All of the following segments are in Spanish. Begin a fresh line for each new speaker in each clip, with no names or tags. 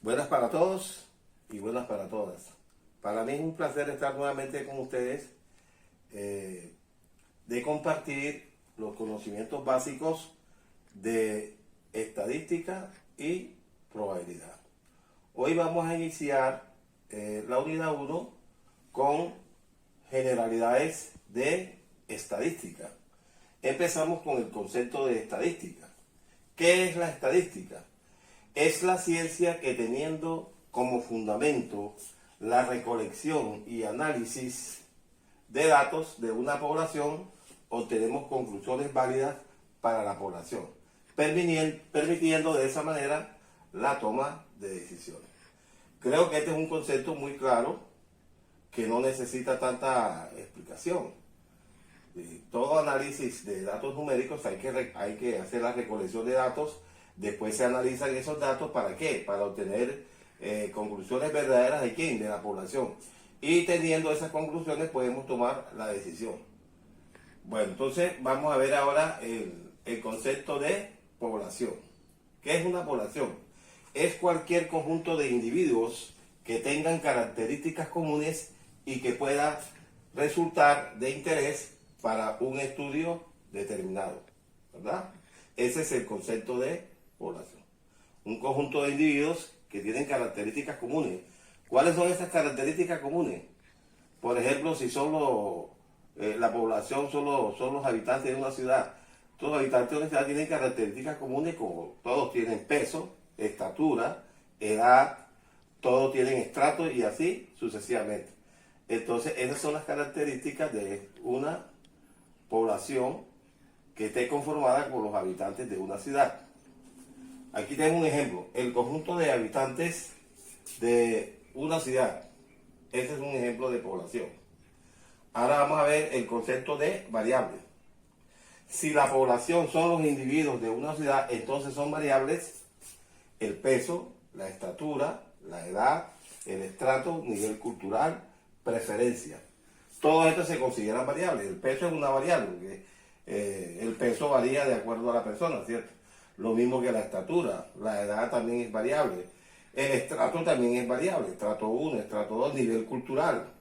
Buenas para todos y buenas para todas. Para mí es un placer estar nuevamente con ustedes, de compartir los conocimientos básicos de estadística y probabilidad. Hoy vamos a iniciar la unidad 1 con generalidades de estadística. Empezamos con el concepto de estadística. ¿Qué es la estadística? Es la ciencia que, teniendo como fundamento la recolección y análisis de datos de una población, obtenemos conclusiones válidas para la población, permitiendo de esa manera la toma de decisiones. Creo que este es un concepto muy claro que no necesita tanta explicación. Todo análisis de datos numéricos hay que hacer la recolección de datos. Después se analizan esos datos, ¿para qué? Para obtener conclusiones verdaderas de quién, de la población. Y teniendo esas conclusiones podemos tomar la decisión. Bueno, entonces vamos a ver ahora el concepto de población. ¿Qué es una población? Es cualquier conjunto de individuos que tengan características comunes y que pueda resultar de interés para un estudio determinado, ¿verdad? Ese es el concepto de población. Un conjunto de individuos que tienen características comunes. ¿Cuáles son esas características comunes? Por ejemplo, si solo la población son los habitantes de una ciudad. Todos los habitantes de una ciudad tienen características comunes, como todos tienen peso, estatura, edad, todos tienen estratos y así sucesivamente. Entonces, esas son las características de una población que esté conformada por los habitantes de una ciudad. Aquí tengo un ejemplo, el conjunto de habitantes de una ciudad. Ese es un ejemplo de población. Ahora vamos a ver el concepto de variable. Si la población son los individuos de una ciudad, entonces son variables el peso, la estatura, la edad, el estrato, nivel cultural, preferencia. Todo esto se consideran variables. El peso es una variable, porque el peso varía de acuerdo a la persona, ¿cierto? Lo mismo que la estatura, la edad también es variable. El estrato también es variable, estrato 1, estrato 2, nivel cultural.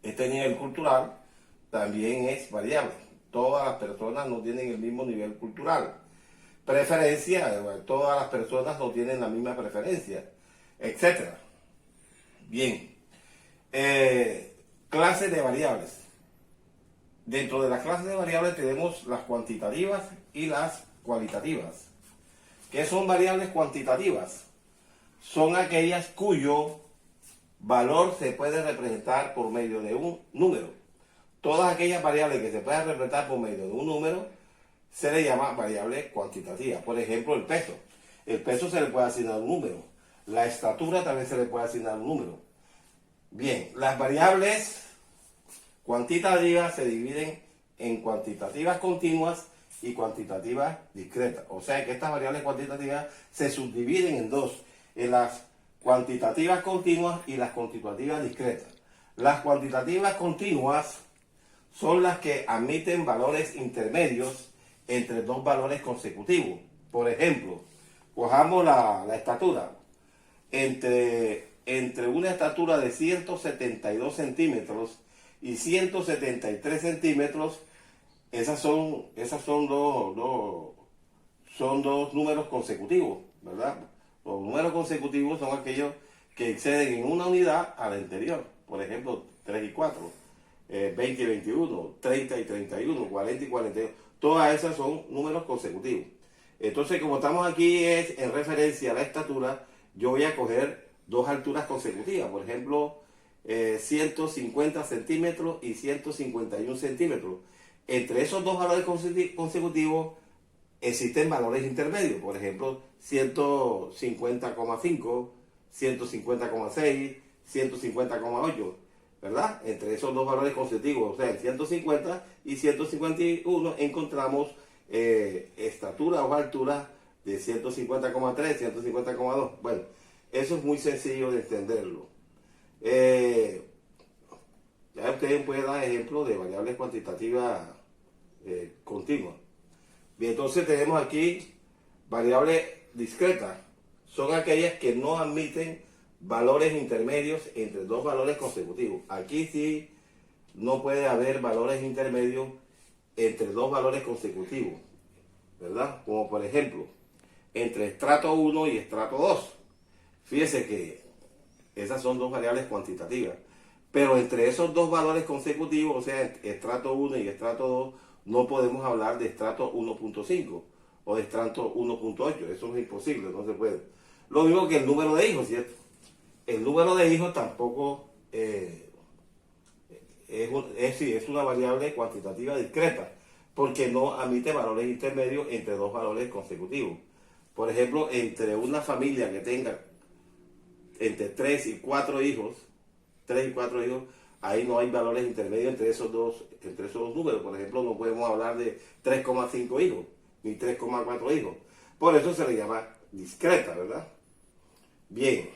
Este nivel cultural también es variable. Todas las personas no tienen el mismo nivel cultural. Preferencia, todas las personas no tienen la misma preferencia, etc. Bien. Clases de variables. Dentro de las clases de variables tenemos las cuantitativas y las cualitativas. ¿Qué son variables cuantitativas? Son aquellas cuyo valor se puede representar por medio de un número. Todas aquellas variables que se puedan representar por medio de un número se le llama variable cuantitativa. Por ejemplo, el peso. El peso se le puede asignar un número. La estatura también se le puede asignar un número. Bien, las variables cuantitativas se dividen en cuantitativas continuas y cuantitativas discretas. O sea que estas variables cuantitativas se subdividen en dos, en las cuantitativas continuas y las cuantitativas discretas. Las cuantitativas continuas son las que admiten valores intermedios entre dos valores consecutivos. Por ejemplo, cojamos la estatura. Entre una estatura de 172 centímetros y 173 centímetros, son dos números consecutivos, ¿verdad? Los números consecutivos son aquellos que exceden en una unidad a la anterior. Por ejemplo, 3 y 4, 20 y 21, 30 y 31, 40 y 42. Todas esas son números consecutivos. Entonces, como estamos aquí es en referencia a la estatura, yo voy a coger dos alturas consecutivas. Por ejemplo, 150 centímetros y 151 centímetros. Entre esos dos valores consecutivos existen valores intermedios. Por ejemplo, 150,5, 150,6, 150,8. ¿Verdad? Entre esos dos valores consecutivos, o sea, en 150 y 151 encontramos estatura o altura de 150,3, 150,2. Bueno, eso es muy sencillo de entenderlo. Ya ustedes pueden dar ejemplos de variables cuantitativas continuas. Bien, entonces tenemos aquí variables discretas. son aquellas que no admiten valores intermedios entre dos valores consecutivos. Aquí sí no puede haber valores intermedios entre dos valores consecutivos, ¿verdad? Como por ejemplo, entre estrato 1 y estrato 2. Fíjese que esas son dos variables cuantitativas, pero entre esos dos valores consecutivos, o sea, estrato 1 y estrato 2, no podemos hablar de estrato 1.5 o de estrato 1.8, eso es imposible, no se puede. Lo mismo que el número de hijos, ¿cierto? El número de hijos tampoco es una variable cuantitativa discreta, porque no admite valores intermedios entre dos valores consecutivos. Por ejemplo, entre una familia que tenga entre 3 y 4 hijos, ahí no hay valores intermedios entre esos dos números. Por ejemplo, no podemos hablar de 3,5 hijos, ni 3,4 hijos. Por eso se le llama discreta, ¿verdad? Bien.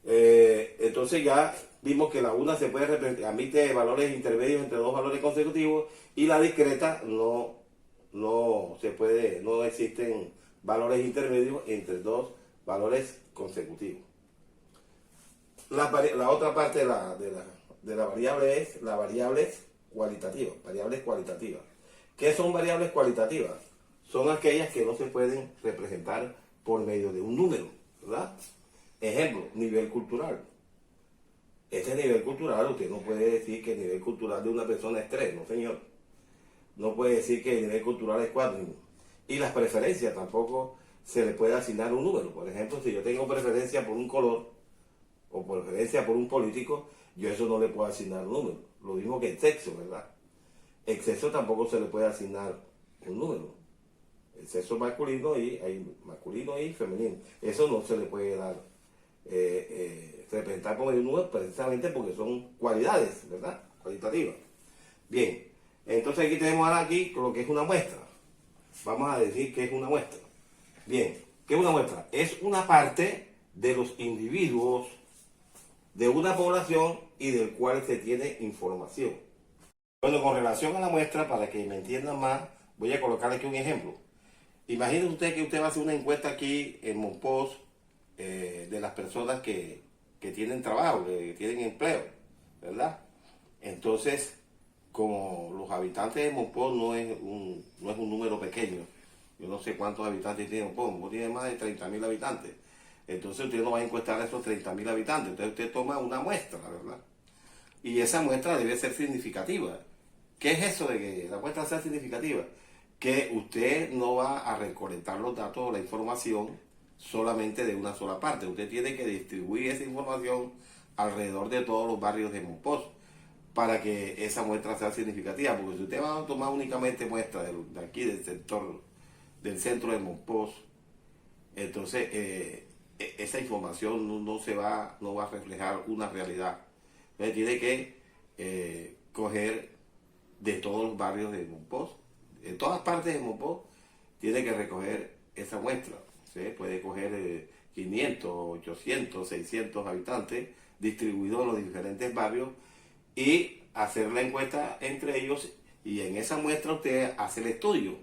Entonces ya vimos que la una se puede representar, admite valores intermedios entre dos valores consecutivos, y la discreta no se puede, no existen valores intermedios entre dos valores consecutivos. La otra parte de la variable es las variables cualitativas. ¿Qué son variables cualitativas? Son aquellas que no se pueden representar por medio de un número, ¿verdad? Ejemplo, nivel cultural. Ese nivel cultural, usted no puede decir que el nivel cultural de una persona es 3, no señor. No puede decir que el nivel cultural es 4. Y las preferencias tampoco se le puede asignar un número. Por ejemplo, si yo tengo preferencia por un color o preferencia por un político, yo eso no le puedo asignar un número. Lo mismo que el sexo, ¿verdad? El sexo tampoco se le puede asignar un número. El sexo masculino hay masculino y femenino. Eso no se le puede dar representar por medio de un número, precisamente porque son cualidades, ¿verdad? Cualitativas. Bien, entonces aquí tenemos ahora aquí lo que es una muestra. Vamos a decir que es una muestra. Bien, ¿qué es una muestra? Es una parte de los individuos de una población y del cual se tiene información. Bueno, con relación a la muestra, para que me entiendan más, voy a colocar aquí un ejemplo. Imagine usted que usted va a hacer una encuesta aquí en Monpós de las personas que tienen trabajo, que tienen empleo, ¿verdad? Entonces, como los habitantes de Monpós no es un número pequeño, yo no sé cuántos habitantes tiene Monpós, Monpós tiene más de 30.000 habitantes. Entonces usted no va a encuestar a esos 30.000 habitantes, entonces usted toma una muestra, ¿verdad? Y esa muestra debe ser significativa. ¿Qué es eso de que la muestra sea significativa? Que usted no va a recolectar los datos o la información solamente de una sola parte. Usted tiene que distribuir esa información alrededor de todos los barrios de Monpós para que esa muestra sea significativa. Porque si usted va a tomar únicamente muestra de aquí, del sector, del centro de Monpós, entonces esa información no va a reflejar una realidad. Entonces tiene que coger de todos los barrios de Monpós, en todas partes de Monpós, tiene que recoger esa muestra. ¿Sí? Puede coger 500, 800, 600 habitantes distribuidos en los diferentes barrios y hacer la encuesta entre ellos, y en esa muestra usted hace el estudio.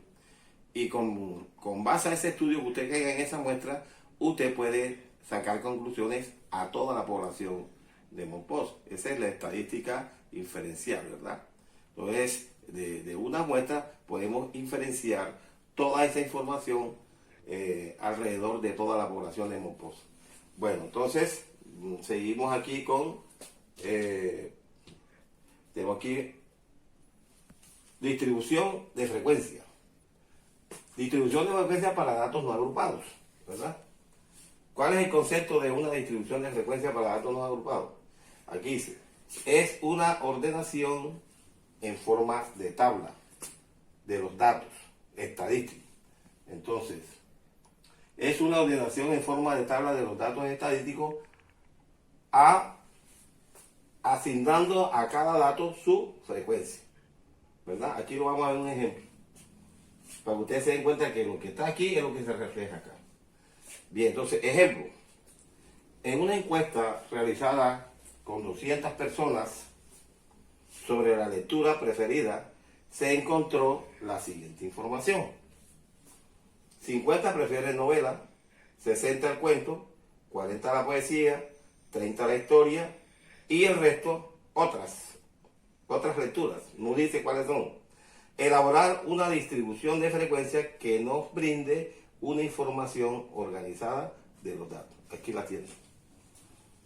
Y con base a ese estudio que usted haga en esa muestra, usted puede sacar conclusiones a toda la población de Monpós. Esa es la estadística inferencial, ¿verdad? Entonces, de una muestra podemos inferenciar toda esa información alrededor de toda la población de Monpós. Bueno, entonces, seguimos aquí con... tengo aquí distribución de frecuencia. Distribución de frecuencia para datos no agrupados, ¿verdad? ¿Cuál es el concepto de una distribución de frecuencia para datos no agrupados? Aquí dice, es una ordenación en forma de tabla de los datos estadísticos. Entonces, es una ordenación en forma de tabla de los datos estadísticos asignando a cada dato su frecuencia, ¿verdad? Aquí lo vamos a ver un ejemplo, para que ustedes se den cuenta que lo que está aquí es lo que se refleja acá. Bien, entonces, ejemplo, en una encuesta realizada con 200 personas sobre la lectura preferida, se encontró la siguiente información. 50 prefieren novela, 60 el cuento, 40 la poesía, 30 la historia y el resto otras lecturas. No dice cuáles son. Elaborar una distribución de frecuencia que nos brinde una información organizada de los datos. Aquí la tienen.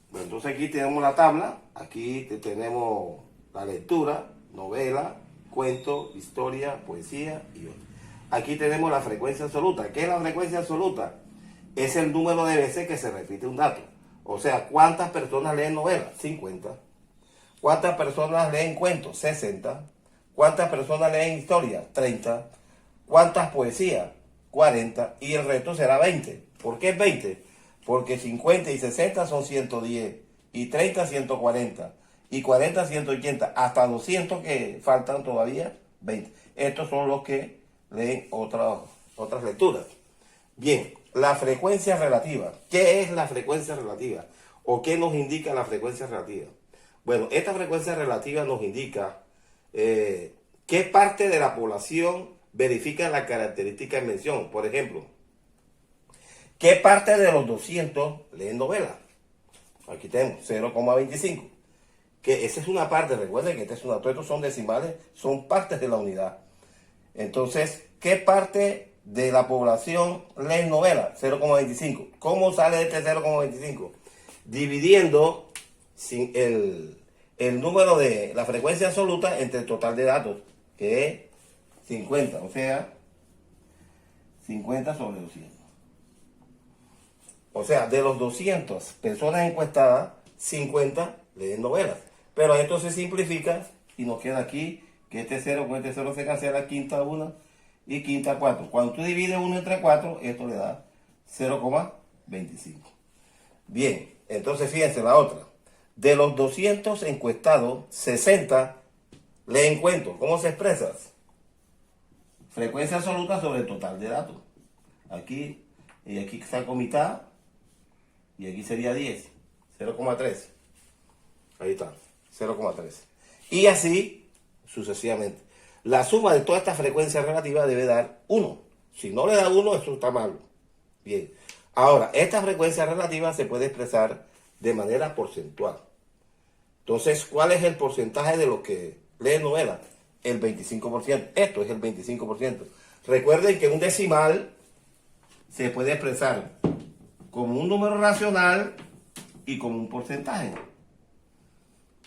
Bueno, entonces aquí tenemos la tabla, aquí tenemos la lectura, novela, cuento, historia, poesía y otros. Aquí tenemos la frecuencia absoluta. ¿Qué es la frecuencia absoluta? Es el número de veces que se repite un dato. O sea, ¿cuántas personas leen novela? 50. ¿Cuántas personas leen cuentos? 60. ¿Cuántas personas leen historia? 30. ¿Cuántas poesías? 40. Y el resto será 20. ¿Por qué es 20? Porque 50 y 60 son 110. Y 30, 140. Y 40, 180. Hasta 200 que faltan todavía, 20. Estos son los que leen otras lecturas. Bien, la frecuencia relativa. ¿Qué es la frecuencia relativa? ¿O qué nos indica la frecuencia relativa? Bueno, esta frecuencia relativa nos indica qué parte de la población verifica la característica en mención. Por ejemplo, ¿qué parte de los 200 leen novela? Aquí tenemos 0,25. Que esa es una parte, recuerden que todos estos son decimales, son partes de la unidad. Entonces, ¿qué parte de la población lee novela? 0,25. ¿Cómo sale este 0,25? Dividiendo el número de la frecuencia absoluta entre el total de datos, que es 50, o sea, 50 sobre 200. O sea, de los 200 personas encuestadas, 50 leen novelas. Pero esto se simplifica y nos queda aquí que este 0 con este 0 se cancela, quinta 1 y quinta 4. Cuando tú divides 1 entre 4, esto le da 0,25. Bien, entonces fíjense la otra. De los 200 encuestados, 60 leen cuentos. ¿Cómo se expresa? Frecuencia absoluta sobre el total de datos. Aquí y aquí saco mitad y aquí sería 10, 0,3. Ahí está, 0,3. Y así sucesivamente. La suma de toda esta frecuencia relativa debe dar 1. Si no le da 1, eso está mal. Bien. Ahora, esta frecuencia relativa se puede expresar de manera porcentual. Entonces, ¿cuál es el porcentaje de los que leen novela? El 25%. Esto es el 25%. Recuerden que un decimal se puede expresar como un número racional y como un porcentaje.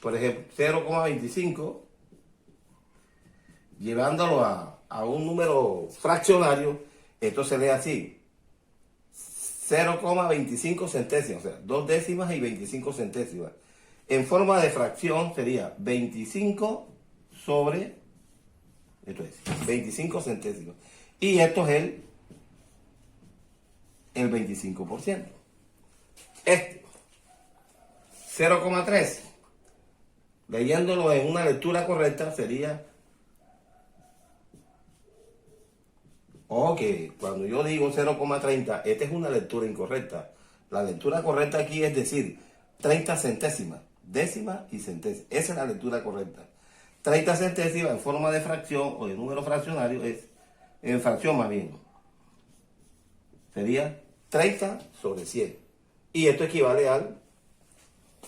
Por ejemplo, 0,25, llevándolo a un número fraccionario, esto se lee así: 0,25 centésimas, o sea, 2 décimas y 25 centésimas. En forma de fracción sería 25 sobre, esto es, 25 centésimas. Y esto es el 25%. Este, 0,3, leyéndolo en una lectura correcta, sería, ok, cuando yo digo 0,30, esta es una lectura incorrecta. La lectura correcta aquí es decir 30 centésimas, décimas y centésimas. Esa es la lectura correcta. 30 centésimas en forma de fracción o de número fraccionario es, en fracción más bien, sería 30 sobre 100. Y esto equivale al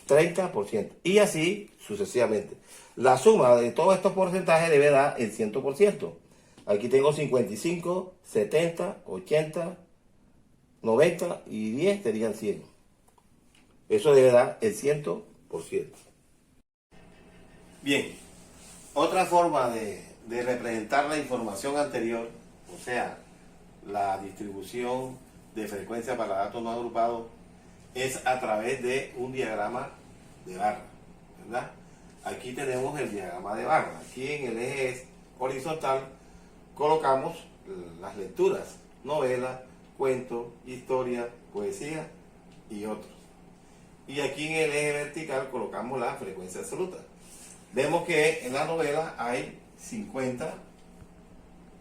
30%. Y así sucesivamente. La suma de todos estos porcentajes debe dar el 100%. Aquí tengo 55, 70, 80, 90 y 10 serían 100. Eso debe dar el 100%. Bien, otra forma de representar la información anterior, o sea, la distribución de frecuencia para datos no agrupados, es a través de un diagrama de barra, ¿verdad? Aquí tenemos el diagrama de barra. Aquí en el eje horizontal colocamos las lecturas: novela, cuento, historia, poesía y otros. Y aquí en el eje vertical colocamos la frecuencia absoluta. Vemos que en la novela hay 50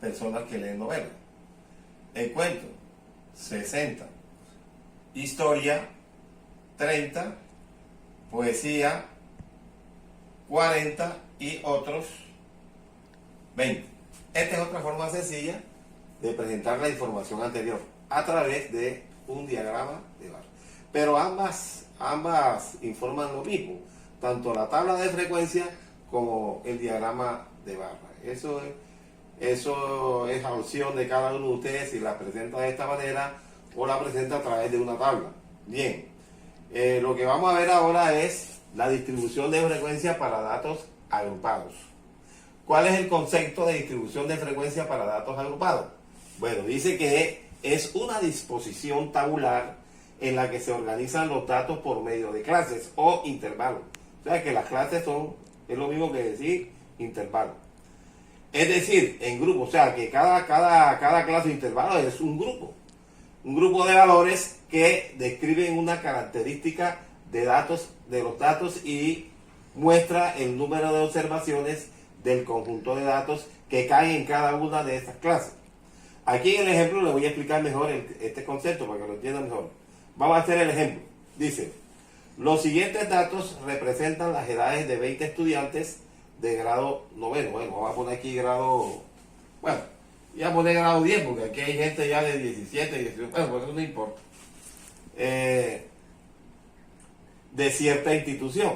personas que leen novela. El cuento, 60. Historia, 30. Poesía, 40. Y otros, 20. Esta es otra forma sencilla de presentar la información anterior a través de un diagrama de barra. Pero ambas informan lo mismo, tanto la tabla de frecuencia como el diagrama de barra. Eso es a opción de cada uno de ustedes si la presenta de esta manera o la presenta a través de una tabla. Bien, lo que vamos a ver ahora es la distribución de frecuencia para datos agrupados. ¿Cuál es el concepto de distribución de frecuencia para datos agrupados? Bueno, dice que es una disposición tabular en la que se organizan los datos por medio de clases o intervalos. O sea que las clases es lo mismo que decir intervalo. Es decir, en grupo, o sea que cada clase de intervalo es un grupo de valores que describen una característica de los datos y muestra el número de observaciones del conjunto de datos que caen en cada una de estas clases. Aquí en el ejemplo le voy a explicar mejor este concepto para que lo entiendan mejor. Vamos a hacer el ejemplo. Dice, los siguientes datos representan las edades de 20 estudiantes de grado noveno. Bueno, vamos a poner aquí grado, bueno, ya poner grado 10 porque aquí hay gente ya de 17, 18, bueno, pues eso no importa. De cierta institución,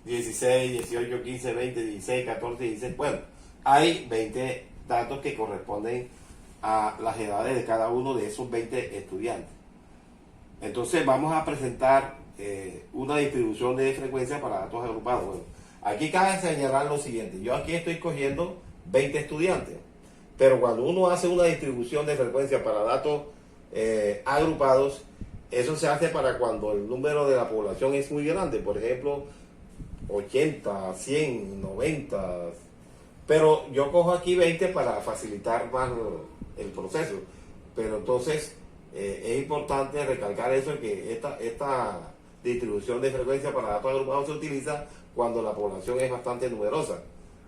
16, 18, 15, 20, 16, 14, 16, bueno, hay 20 datos que corresponden a las edades de cada uno de esos 20 estudiantes. Entonces vamos a presentar una distribución de frecuencia para datos agrupados. Bueno, aquí cabe señalar lo siguiente, yo aquí estoy cogiendo 20 estudiantes, pero cuando uno hace una distribución de frecuencia para datos agrupados, eso se hace para cuando el número de la población es muy grande, por ejemplo, 80, 100, 90, pero yo cojo aquí 20 para facilitar más el proceso. Pero entonces es importante recalcar eso, que esta distribución de frecuencia para datos agrupados se utiliza cuando la población es bastante numerosa.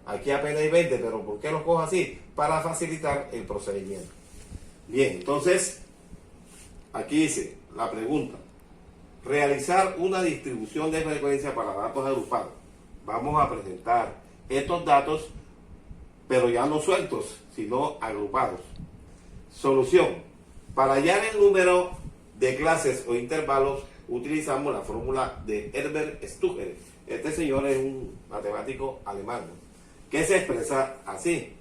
Aquí apenas hay 20, pero ¿por qué lo cojo así? Para facilitar el procedimiento. Bien, entonces aquí dice la pregunta: realizar una distribución de frecuencia para datos agrupados. Vamos a presentar estos datos, pero ya no sueltos, sino agrupados. Solución: para hallar el número de clases o intervalos utilizamos la fórmula de Herbert Stuger. Este señor es un matemático alemán, que se expresa así: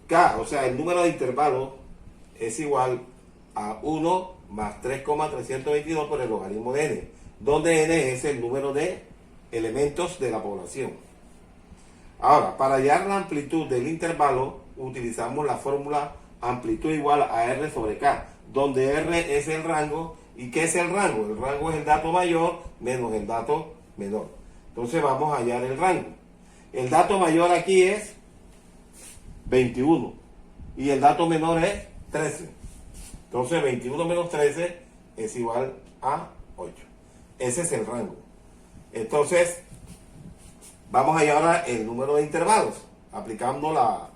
K, o sea, el número de intervalos es igual a 1 más 3,322 por el logaritmo de n, donde n es el número de elementos de la población. Ahora, para hallar la amplitud del intervalo, utilizamos la fórmula amplitud igual a R sobre K, donde R es el rango. ¿Y qué es el rango? El rango es el dato mayor menos el dato menor. Entonces vamos a hallar el rango. El dato mayor aquí es 21 y el dato menor es 13. Entonces 21 menos 13 es igual a 8. Ese es el rango. Entonces vamos a hallar ahora el número de intervalos aplicando la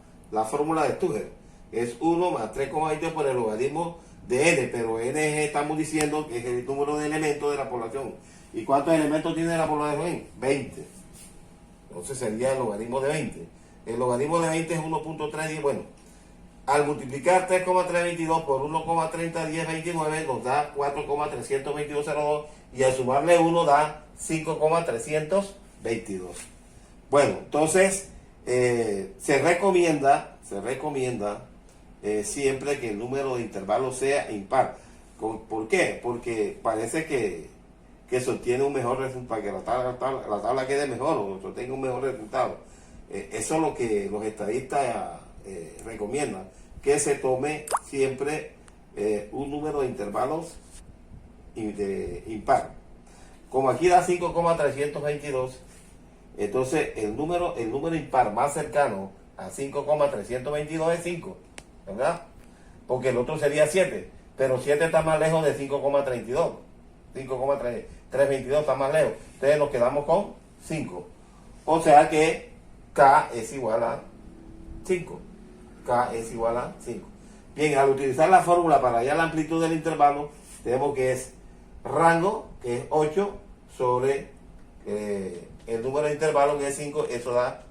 fórmula de Stuger. Es 1 más 3,20 por el logaritmo de n, pero n estamos diciendo que es el número de elementos de la población. ¿Y cuántos elementos tiene la población? 20. Entonces sería el logaritmo de 20. El logaritmo de 20 es 1.310. Bueno, al multiplicar 3,322 por 1,301029 nos da 4,32202 y al sumarle 1 da 5,322. Bueno, entonces se recomienda siempre que el número de intervalos sea impar. ¿Por qué? Porque parece que se obtiene un mejor resultado, para que la tabla quede mejor o se obtenga un mejor resultado. Eso es lo que los estadistas recomiendan, que se tome siempre un número de intervalos impar. Como aquí da 5,322, entonces el número impar más cercano a 5,322 es 5, ¿verdad? Porque el otro sería 7, pero 7 está más lejos de 5,32. 5,322 está más lejos. Entonces nos quedamos con 5. O sea que K es igual a 5. K es igual a 5. Bien, al utilizar la fórmula para hallar la amplitud del intervalo, tenemos que es rango, que es 8, sobre el número de intervalo, que es 5, eso da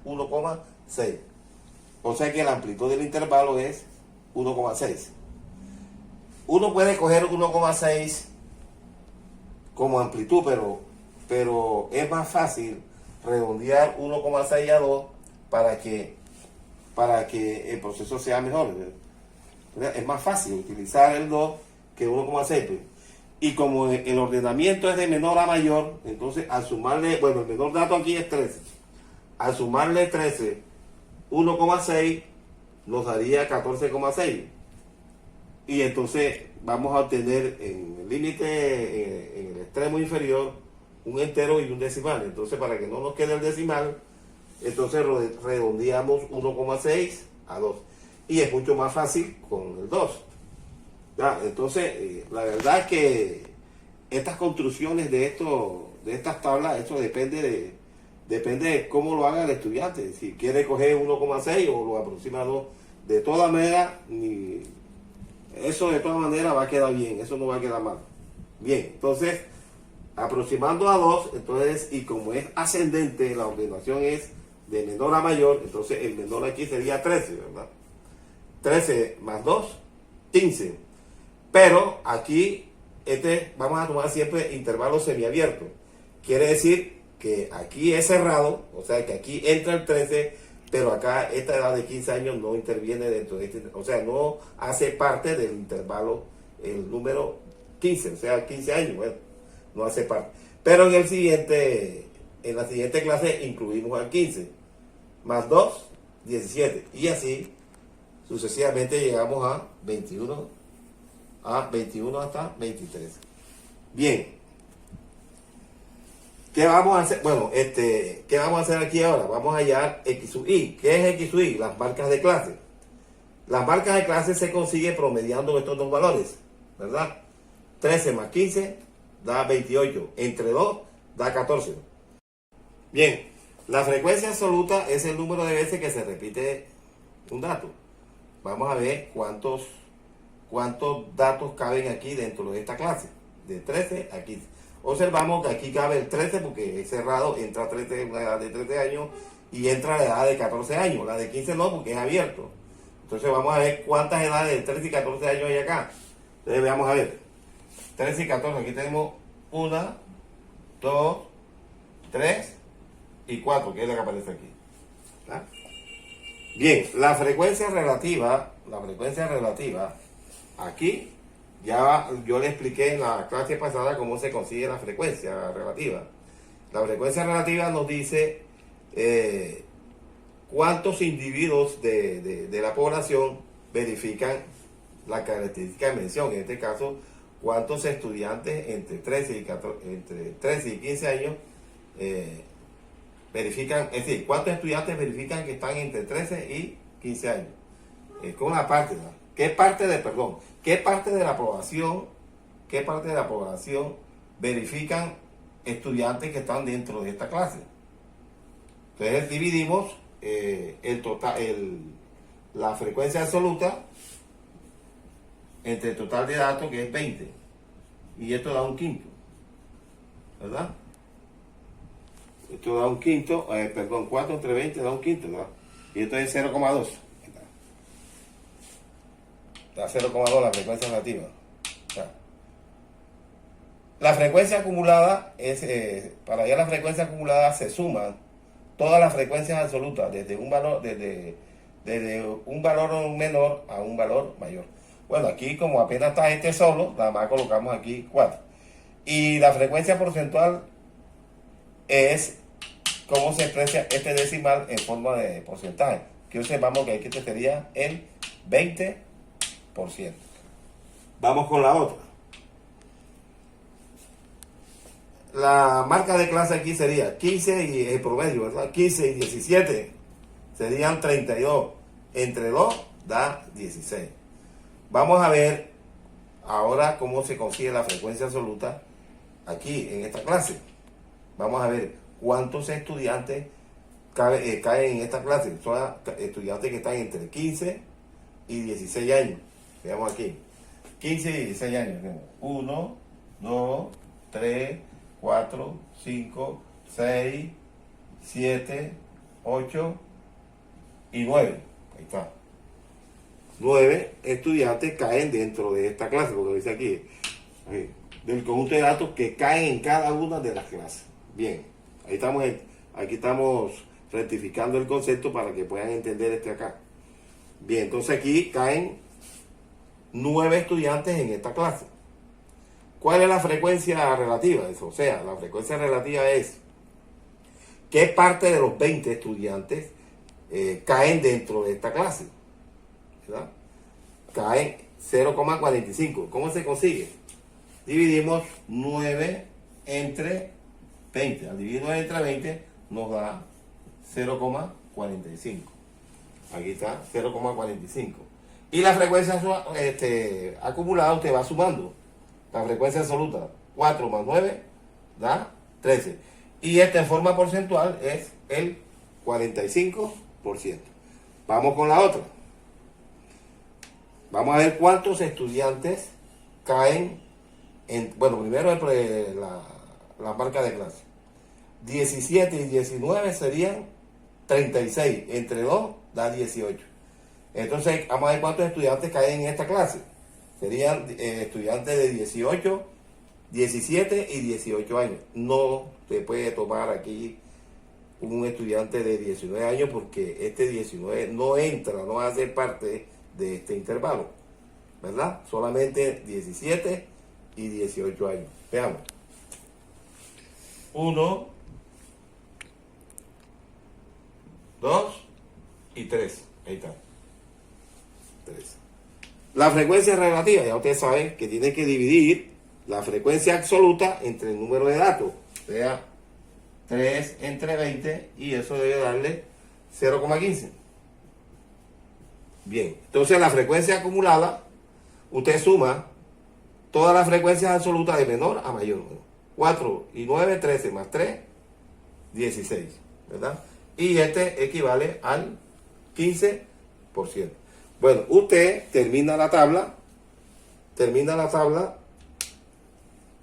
uno puede coger 1,6 como amplitud, pero es más fácil redondear 1,6 a 2 para que, el proceso sea mejor. Es más fácil utilizar el 2 que 1,6. Pues. Y como el ordenamiento es de menor a mayor, entonces al sumarle, bueno, el menor dato aquí es 13. Al sumarle 13, 1,6 nos daría 14,6. Y entonces vamos a obtener en el límite, en el extremo inferior, un entero y un decimal. Entonces, para que no nos quede el decimal, entonces redondeamos 1,6 a 2. Y es mucho más fácil con el 2. ¿Ya? Entonces, la verdad que estas construcciones de estas tablas, esto depende de cómo lo haga el estudiante. Si quiere coger 1,6 o lo aproxima a 2. De todas maneras, eso de todas maneras va a quedar bien, eso no va a quedar mal. Bien, entonces, aproximando a 2, entonces, y como es ascendente, la ordenación es de menor a mayor, entonces el menor aquí sería 13, ¿verdad? 13 más 2, 15. Pero aquí, vamos a tomar siempre intervalos semiabiertos. Quiere decir que aquí es cerrado, o sea que aquí entra el 13, pero acá esta edad de 15 años no interviene dentro de este, o sea, no hace parte del intervalo, el número 15, o sea, 15 años, bueno, no hace parte. Pero en la siguiente clase incluimos al 15, más 2, 17, y así sucesivamente llegamos a 21 hasta 23. Bien. ¿Qué vamos a hacer? Bueno, ¿qué vamos a hacer aquí ahora? Vamos a hallar X sub I. ¿Qué es X sub I? Las marcas de clase. Las marcas de clase se consiguen promediando estos dos valores, ¿verdad? 13 más 15 da 28. Entre 2 da 14. Bien, la frecuencia absoluta es el número de veces que se repite un dato. Vamos a ver cuántos datos caben aquí dentro de esta clase. De 13 a 15. Observamos que aquí cabe el 13 porque es cerrado, entra 13 en una edad de 13 años y entra la edad de 14 años. La de 15 no, porque es abierto. Entonces vamos a ver cuántas edades de 13 y 14 años hay acá. Entonces vamos a ver. 13 y 14, aquí tenemos 1, 2, 3 y 4, que es la que aparece aquí. ¿Ah? Bien, la frecuencia relativa, aquí ya yo le expliqué en la clase pasada cómo se consigue la frecuencia relativa. La frecuencia relativa nos dice cuántos individuos de la población verifican la característica de mención. En este caso, cuántos estudiantes entre 13 y 15 años verifican, es decir, cuántos estudiantes verifican que están entre 13 y 15 años. Es como una parte, ¿no? ¿Qué parte de la población verifican estudiantes que están dentro de esta clase? Entonces dividimos la frecuencia absoluta entre el total de datos, que es 20, y esto da un quinto, ¿verdad? Esto da un quinto, 4 entre 20 da un quinto, ¿verdad? Y esto es 0,2. Da 0,2 la frecuencia relativa. O sea, la frecuencia acumulada para hallar la frecuencia acumulada se suman todas las frecuencias absolutas desde un valor menor a un valor mayor. Bueno, aquí como apenas está este solo, nada más colocamos aquí 4. Y la frecuencia porcentual es cómo se expresa este decimal en forma de porcentaje. Que observamos que aquí este sería el 20%. Vamos con la otra. La marca de clase aquí sería 15 y el promedio, ¿verdad? 15 y 17 serían 32. Entre 2 da 16. Vamos a ver ahora cómo se consigue la frecuencia absoluta aquí en esta clase. Vamos a ver cuántos estudiantes caen en esta clase. Son estudiantes que están entre 15 y 16 años. Veamos aquí. 15 y 16 años. 1, 2, 3, 4, 5, 6, 7, 8 y 9. Ahí está. 9 estudiantes caen dentro de esta clase, porque dice aquí, del conjunto de datos que caen en cada una de las clases. Bien, aquí estamos rectificando el concepto para que puedan entender este acá. Bien, entonces aquí caen 9 estudiantes en esta clase. ¿Cuál es la frecuencia relativa? O sea, la frecuencia relativa es qué parte de los 20 estudiantes caen dentro de esta clase, ¿verdad? Caen 0,45. ¿Cómo se consigue? Dividimos 9 entre 20. Al dividir 9 entre 20 nos da 0,45. Aquí está 0,45. Y la frecuencia acumulada usted va sumando. La frecuencia absoluta, 4 más 9 da 13. Y en forma porcentual es el 45%. Vamos con la otra. Vamos a ver cuántos estudiantes caen en... Bueno, primero la marca de clase. 17 y 19 serían 36. Entre 2 da 18. Entonces, vamos a ver cuántos estudiantes caen en esta clase. Serían estudiantes de 18, 17 y 18 años. No se puede tomar aquí un estudiante de 19 años porque este 19 no entra, no hace parte de este intervalo, ¿verdad? Solamente 17 y 18 años. Veamos. 1, 2 y 3. Ahí está. 3. La frecuencia relativa, ya ustedes saben que tiene que dividir la frecuencia absoluta entre el número de datos. O sea, 3 entre 20 y eso debe darle 0,15. Bien, entonces la frecuencia acumulada, usted suma todas las frecuencias absolutas de menor a mayor. 4 y 9, 13 más 3, 16, ¿verdad? Y este equivale al 15%. Bueno, usted termina la tabla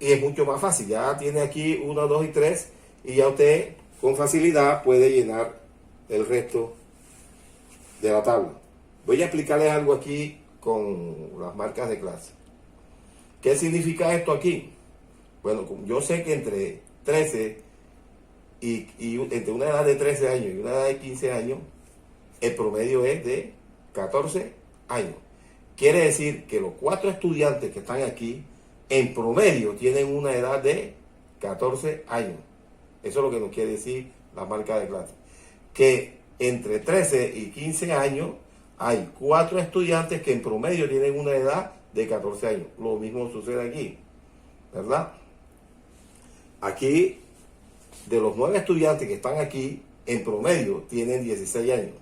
y es mucho más fácil. Ya tiene aquí 1, 2 y 3 y ya usted con facilidad puede llenar el resto de la tabla. Voy a explicarles algo aquí con las marcas de clase. ¿Qué significa esto aquí? Bueno, yo sé que entre 13 y entre una edad de 13 años y una edad de 15 años, el promedio es de 14 años. Quiere decir que los 4 estudiantes que están aquí, en promedio, tienen una edad de 14 años. Eso es lo que nos quiere decir la marca de clase. Que entre 13 y 15 años hay 4 estudiantes que en promedio tienen una edad de 14 años. Lo mismo sucede aquí, ¿verdad? Aquí, de los 9 estudiantes que están aquí, en promedio tienen 16 años.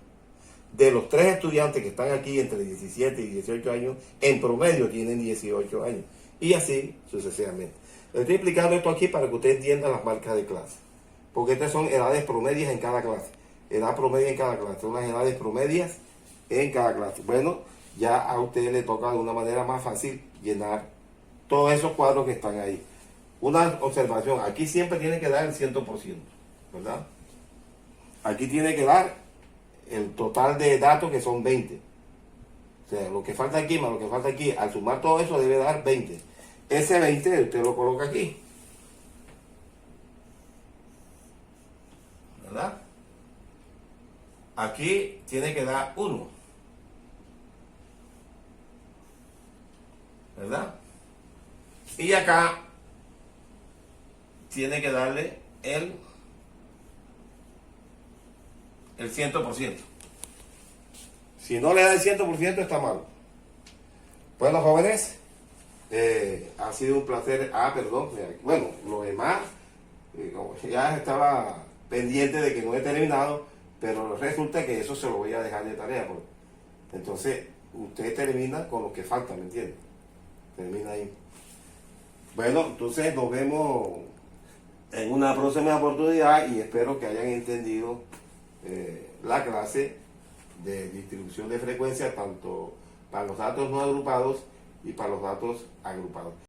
De los 3 estudiantes que están aquí entre 17 y 18 años, en promedio tienen 18 años. Y así sucesivamente. Les estoy explicando esto aquí para que usted entienda las marcas de clase. Porque estas son edades promedias en cada clase. Edad promedia en cada clase. Son las edades promedias en cada clase. Bueno, ya a usted le toca de una manera más fácil llenar todos esos cuadros que están ahí. Una observación. Aquí siempre tiene que dar el 100%. ¿Verdad? Aquí tiene que dar el total de datos que son 20. O sea, lo que falta aquí más lo que falta aquí, al sumar todo eso debe dar 20. Ese 20 usted lo coloca aquí. ¿Verdad? Aquí tiene que dar 1. ¿Verdad? Y acá tiene que darle el 100%. Si no le da el 100% está mal. Bueno, jóvenes, ha sido un placer. Perdón. Bueno, lo demás, ya estaba pendiente de que no he terminado, pero resulta que eso se lo voy a dejar de tarea. Entonces, usted termina con lo que falta, ¿me entiende? Termina ahí. Bueno, entonces nos vemos en una próxima oportunidad y espero que hayan entendido la clase de distribución de frecuencia tanto para los datos no agrupados y para los datos agrupados.